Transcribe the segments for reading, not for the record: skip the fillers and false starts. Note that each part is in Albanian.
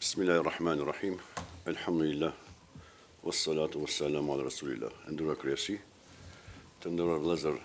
Bismillahirrahmanirrahim. Elhamdulillah. Wassalatu wassalamu ala rasulillah. Ndërra kryesi, të ndërra vëllezër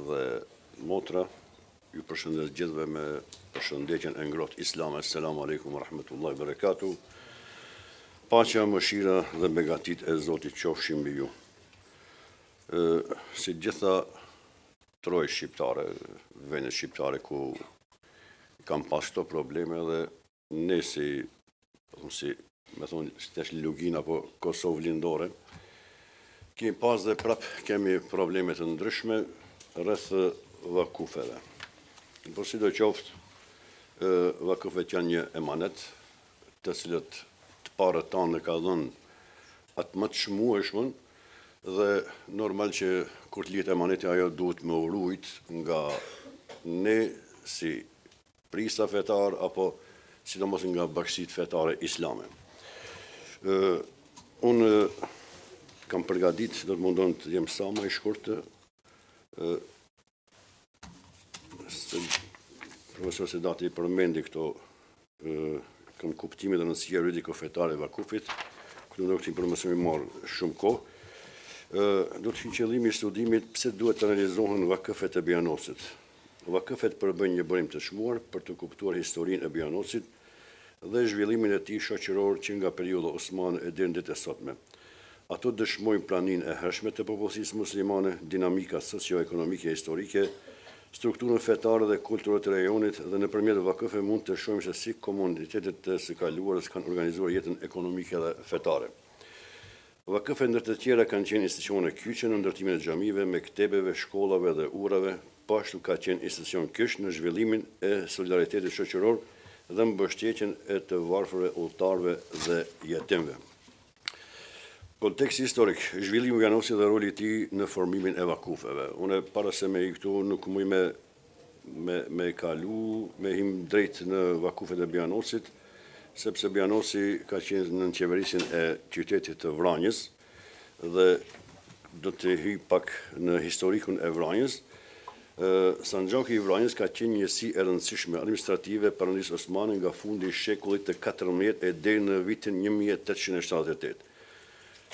dhe motra, ju përshëndes gjithëve me përshëndetjen e ngrohtë islame. Assalamu alaikum wa rahmatullahi wa barakatuh. Paqja, mëshira dhe begatit e Zotit qofshin mbi ju. Si gjitha trojë shqiptare, vendet shqiptare ku kam pas këto probleme dhe ne si me thonë, stesh Lugin apo Kosovë lindore, kemi pas dhe kemi probleme të ndryshme rreth vakufeve. Por si do qoftë, vakufet janë një emanet, të cilët të parët tanë ka dhënë atë më të shmueshmën, dhe normal që kur të lihet emaneti ajo duhet me urujt nga ne si prisa fetar apo sidomos nga bashkësitë fetare islame. Unë kam përgatit, do të mundon të jem sa më i shkurtë, profesor Sedati përmendi këto kanë kuptimin dhe rëndësia juridiko-fetare e vakufit, këtu do të përmësimi marrë shumë kohë. Do të qëllimi i studimit pse duhet të analizohen vakufet e Bianosit. Vakufet përbëjnë një bërim të shmuar për të kuptuar historinë e Bianosit dhe zhvillimin e tij shoqëror që nga periudha osmane e deri në ditët e sotme. Ato dëshmojnë praninë e hershme të popullsisë muslimane, dinamika socio-ekonomike e historike, strukturën fetare dhe kulturore të rajonit dhe nëpërmjet vakufeve mund të shohim se si komunitetet së kaluarës kanë organizuar jetën ekonomike dhe fetare. Vakufet ndër të tjera kanë qenë institucione kyçe në ndërtimin e xhamive, mektebeve, shkollave dhe urave, po ashtu ka qenë institucion kyç në zhvillimin e solidaritetit shoqëror dhe mbështetjen e të varfërve, udhëtarëve dhe jetimëve. Konteksti historik, zhvillimi i Bianosit dhe roli i tij në formimin e vakufeve. Unë para se me i këtu nuk muj me kalu, me him drejt në vakufet e Bianosit, sepse Bianosi ka qenë në qeverisjen e qytetit të Vranjës dhe do të hy pak në historikun e Vranjës. Sanxhaki i Vranjës ka qenë njësi e rëndësishme administrative Perëndisë Osmane nga fundi i shekullit të 14 e deri në vitin 1878.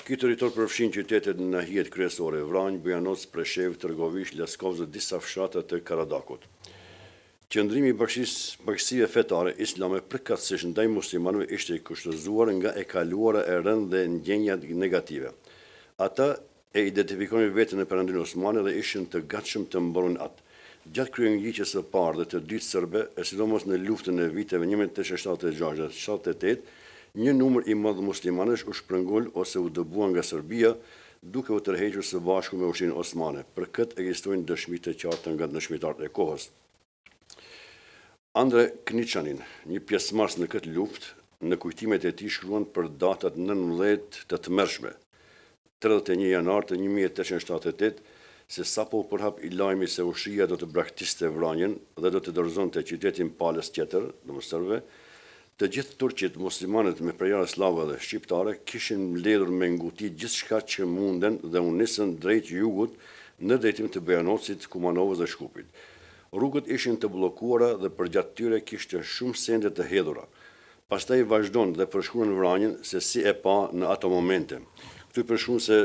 Ky territor përfshin qytetet në nahijet kryesore: Vranjë, Bianos, Preshev, Tërgovish, Leskovë dhe disa fshatra të Karadakut. Qëndrimi i bashkësive fetare islame përkatësisht ndaj muslimanëve ishte i kushtëzuar nga e kaluara e rëndë dhe ndjenjat negative. Ata e identifikonin veten në Perëndinë Osmane dhe ishin të gatshëm të mbaronin atë. Gjatë kryengjigjës së parë dhe të dytë serbe, e sidomos në luftën e viteve 1876-78, një numër i madh muslimanësh u shprëngul ose u dëbuan nga Serbia, duke u tërhequr së bashku me ushtrinë osmane. Për këtë ekzistojnë dëshmi të qarta nga dëshmitarët e kohës. Andre Kniçanin, një pjesëmarrës në këtë luftë, në kujtimet e tij shkruan për datat 19 të tmerrshme, 31 janar të 1878, se sapo u përhap i lajmi se ushtria do të braktiste Vranjën dhe do të dorëzonte qytetin palës tjetër, domosdoshmë serbëve, të gjithë turqit, muslimanët me prejara slave dhe shqiptare kishin mbledhur me nguti gjithçka që munden dhe u nisën drejt jugut në drejtim të Bianosit, Kumanovës dhe Shkupit. Rrugët ishin të bllokuara dhe përgjatë tyre kishte shumë sende të hedhura. Pastaj vazhdon dhe përshkruan Vranjën se si e pa në ato momente. Këtu përshkruan se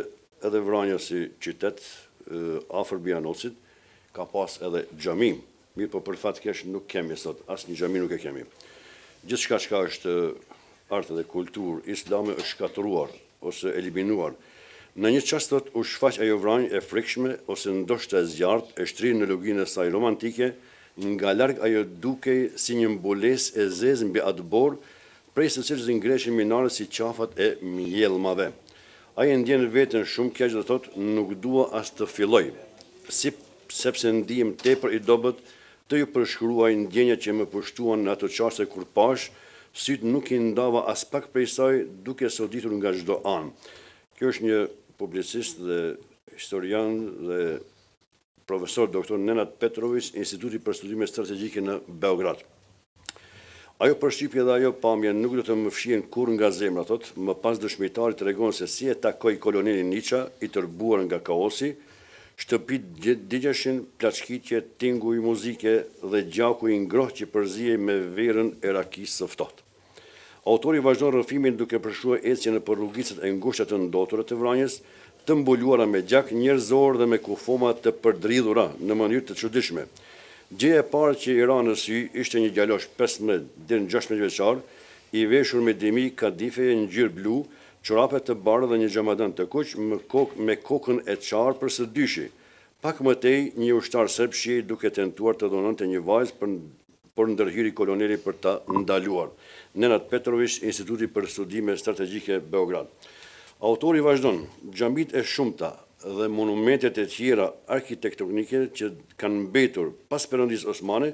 edhe Vranja si qytet afër Bianosit ka pas edhe xhami. Mirë, po për fat keq nuk kemi sot, asnjë xhami nuk e kemi. Gjithçka që është art dhe kulturë islame është shkatëruar ose eliminuar. Në një çast u shfaq ajo Vranjë e frikshme ose ndoshta e zjarrt, e shtrirë në lugin e saj romantike, nga larg ajo dukej si një mbulesë e zezë mbi atë borë, prej së cilës ngreshin minare si qafat e mjellmave. Ai ndjen veten shumë keq dhe thotë, nuk dua as të filloj, sepse ndihem tepër i dobët të ju përshkruaj ndjenjat që më pushtuan në ato çaste kur pash, syt nuk i ndava as pak prej saj, duke soditur nga çdo anë. Kjo është një publicist dhe historian dhe profesor doktor Nenad Petrović, Instituti për Studime Strategjike në Beograd. Ajo përshtypje dhe ajo pamje nuk do të më fshihen kurrë nga zemra, thotë, më pas dëshmitari tregon se si e takoi kolonelin Niça, i tërbuar nga kaosi, shtëpitë digjeshin, plaçkitje, tinguj muzike dhe gjaku i ngrohtë që përzihej me verën e rakisë së ftohtë. Autori vazhdon rrëfimin duke përshkruar ecjen nëpër rrugicët e ngushta të ndotura të Vranjës, të mbuluara me gjak njerëzor dhe me kufoma të përdridhura në mënyrë të çuditshme. Gjëja e parë që i ra në sy ishte një djalosh 15 deri në 16 vjeçar, i veshur me dimi kadife në ngjyrë blu, çorape të bardha dhe një xhamadan të kuq me kokën e çarë për së dyshi. Pak më tej, një ushtar serb shihej duke tentuar të dhunonte një vajzë por ndërhyri koloneli për ta ndaluar. Nenad Petrović, Instituti për Studime Strategjike Beograd. Autori vazhdon, xhamit e shumta dhe monumentet e tjera arkitektonike që kanë mbetur pas perëndisë osmane,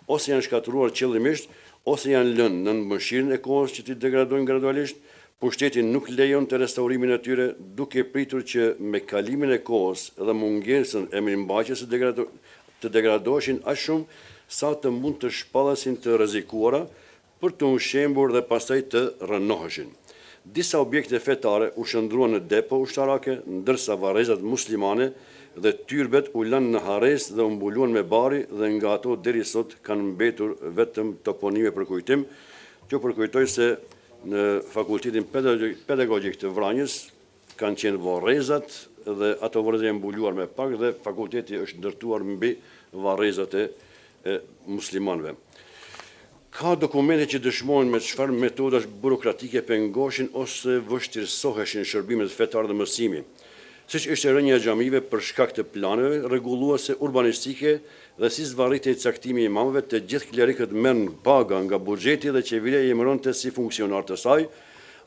ose janë shkatëruar qëllimisht, ose janë lënë në mëshirën e kohës që t'i degradojnë gradualisht, pushteti nuk lejon të restaurimin e tyre, duke pritur që me kalimin e kohës dhe mungesën e mirëmbajtjes të degradoheshin aq shumë sa të mund të shpallasin të rrezikuara për të ushqembur dhe pastaj të rënoheshin. Disa objekte fetare u shndruan në depo ushtarake, ndërsa varrezat muslimane dhe tyrbet u lënë në harres dhe u mbuluan me bari dhe nga ato deri sot kanë mbetur vetëm toponime për kujtim. Kjo përkujtoj se në Fakultetin Pedagogjik të Vranjës kanë qenë varrezat dhe ato varreza janë mbuluar me pak dhe fakulteti është ndërtuar mbi varrezat e muslimanëve. Ka dokumente që dëshmojnë me çfarë metodash burokratike pengoshin ose vështirësoheshin shërbimet fetare dhe mësimi, siç ishte rënja e xhamive për shkak të planeve rregulluese urbanistike dhe si zvarritej caktimi i imamëve, të gjithë klerikët merrnë paga nga buxheti dhe qeveria i emëronte si funksionar të saj.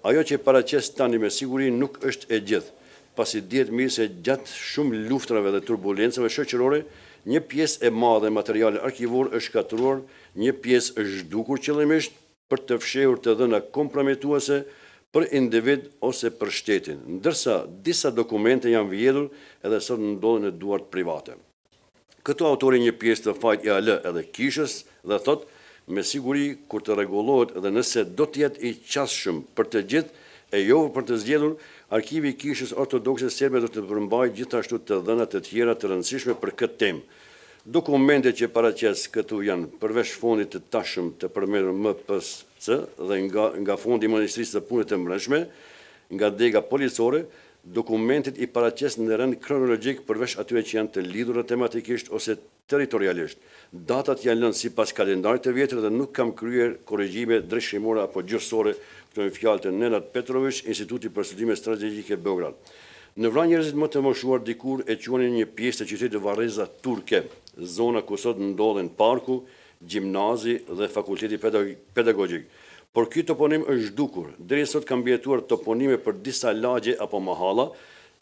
Ajo që paraqes tani me siguri nuk është e gjithë, pasi dihet mirë se gjatë shumë luftrave dhe turbulencave shoqërore, një pjesë e madhe e materialit arkivor është shkatëruar, një pjesë është zhdukur qëllimisht për të fshehur të dhëna kompromituese për individ ose për shtetin, ndërsa disa dokumente janë vjedhur edhe sot ndodhen në duart private. Këtu autori një pjesë të fajt IAL edhe kishës dhe thot, me siguri kur të rregullohet dhe nëse do të jetë i qasshëm për të gjithë e jo për të zgjedhur, Arkivi i Kishës Ortodokse Serbe do të përmbajë gjithashtu të dhëna të tjera të rëndësishme për këtë temë. Dokumentet që paraqes këtu janë përveç fondit të tashëm të përmendur MPSC dhe nga fondi i Ministrisë së Punëve të Brendshme, nga dega policore, dokumentet i paraqes në rend kronologjik përveç atyre që janë të lidhura tematikisht ose territorialisht. Datat janë lënë sipas kalendarit të vjetër dhe nuk kam kryer korrigjime drejtshërimore apo gjyqësore. Këto janë fjalët e Nenad Petrović, Instituti për Studime Strategjike Beograd. Në Vranjë njerëzit më të moshuar dikur e quanin një pjesë të qytetit varreza turke, zona ku sot ndodhen parku, gjimnazi dhe fakulteti pedagogjik. Por ky toponim është zhdukur. Deri sot kanë mbijetuar toponime për disa lagje apo mahalla,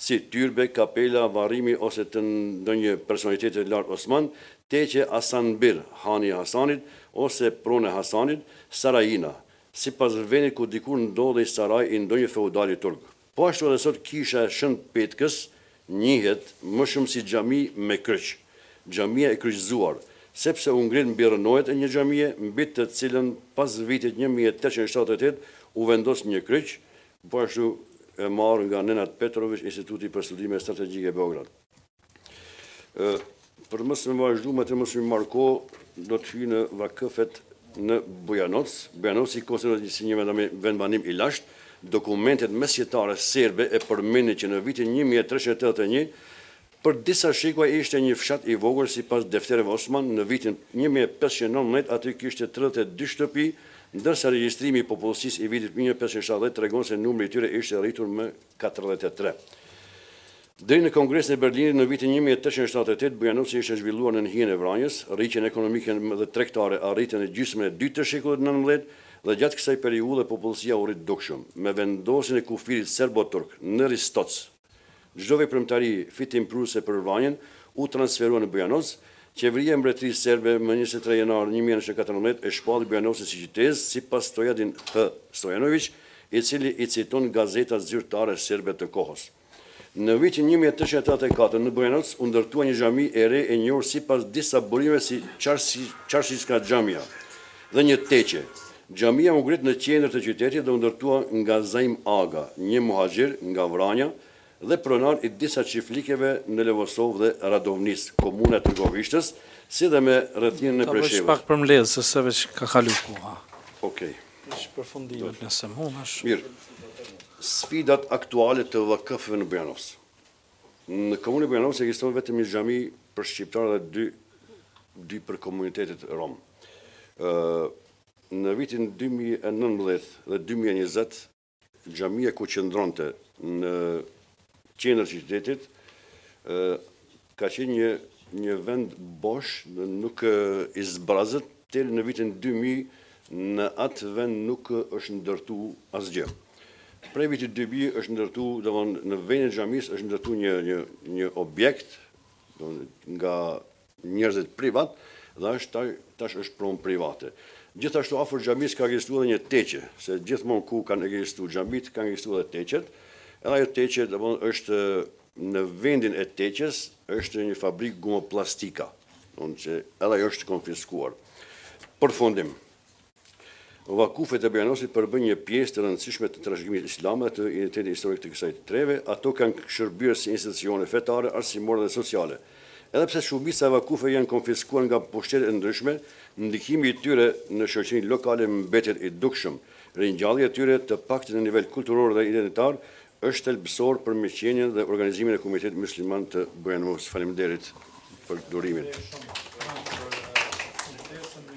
si Tyrbe, Kapela, Varrimi ose të ndonjë personaliteti lart osman, Teqe Hasanbir, Hani Hasanit ose Prone Hasanit, Sarajina, sipas vendit ku dikur ndodhej saraj i ndonjë feudali turk. Po ashtu edhe sot kisha e Shën Petkës njihet më shumë si xhami me kryq, xhamia e kryqëzuar, sepse u ngrit mbi rrënojet e një xhamie mbi të cilën pas vitit 1878 u vendos një kryq, po ashtu e marrë nga Nenad Petrović, Instituti për Studime Strategjike Beograd. Për mos të vazhdu me të mos më marko, do të hyj në vakëfet në Bujanoc. Bujanoci konsiderohet si një vendbanim i lashtë. Dokumentet mesjetare serbe e përmendin që në vitin 1381 për disa shekuj ishte një fshat i vogël sipas deftereve osman. Në vitin 1519 aty kishte 32 shtëpi, ndërsa regjistrimi i popullsisë i vitit 1570 tregon se numri i tyre ishte rritur më 43. Deri në Kongresin e Berlinit në vitin 1878 Bujanoci ishte zhvilluar në hijen e Vranjës, rritjen ekonomike dhe tregtare arritën në gjysmën e dytë të shekullit 19 dhe gjatë kësaj periudhe popullsia u rrit dukshëm. Me vendosjen e kufirit serbo-turk në Ristoc, çdo veprimtari fitimpruese për Vranjën u transferua në Bujanoc. Qeveria e Mbretërisë Serbe më 23 janar 1914 e shpalli Bujanocin si qytet sipas Stojadin H. Stojanović, i cili i citon gazetat zyrtare serbe të kohës. Në vitin 1884 në Bujanoc u ndërtua një xhami e re e njohur sipas disa burimeve si Çarshijska xhamia dhe një teqe. Xhamia u ngrit në qendër të qytetit dhe u ndërtua nga Zaim Aga, një muhaxhir nga Vranja dhe pronar i disa çiftlikeve në Levosov dhe Radovnis, komuna e Tërgovishtës, si dhe me rrethinën e Preshevës. Ta bësh pak për mbledhje se veç ka kaluar koha. Okej. Ish përfundimet nëse mundesh. Mirë, sfidat aktuale të vakëfëve në Bujanovës. Në komunën e Bujanovës ekziston vetëm një xhami për shqiptarë dhe dy për komunitetet rom. Në vitin 2019 dhe 2020, xhamia ku qëndronte në qendër të qytetit ka qenë një vend bosh, nuk i zbrazët, deri në vitin 2000 në atë vend nuk është ndërtu asgjë. Prej vitit 2000 është ndërtu, në vendin e xhamisë është ndërtu një objekt nga njerëzit privat dhe tash është pronë private. Gjithashtu afër xhamisë ka ekzistuar një teqe, se gjithmonë ku kanë ekzistuar xhamit, kanë ekzistuar edhe teqet. Edhe ajo teqe është në vendin e teqes është një fabrikë gumoplastika, që edhe ajo është konfiskuar. Përfundim, vakufet e Bujanosit përbën një pjesë të rëndësishme të trashëgimit islam dhe të identitetit historik të kësaj treve. Ato kanë shërbyer si institucione fetare, arsimore dhe sociale. Edhe pse shumica e vakufeve janë konfiskuar nga pushtetet e ndryshme, ndikimi i tyre në shoqërinë lokale mbetet i dukshëm. Ringjallja e tyre të paktën në nivel kulturor dhe identitar është thelbësor për mirëqenien dhe organizimin e Komunitetit Musliman të Bujanovës. Faleminderit për durimin.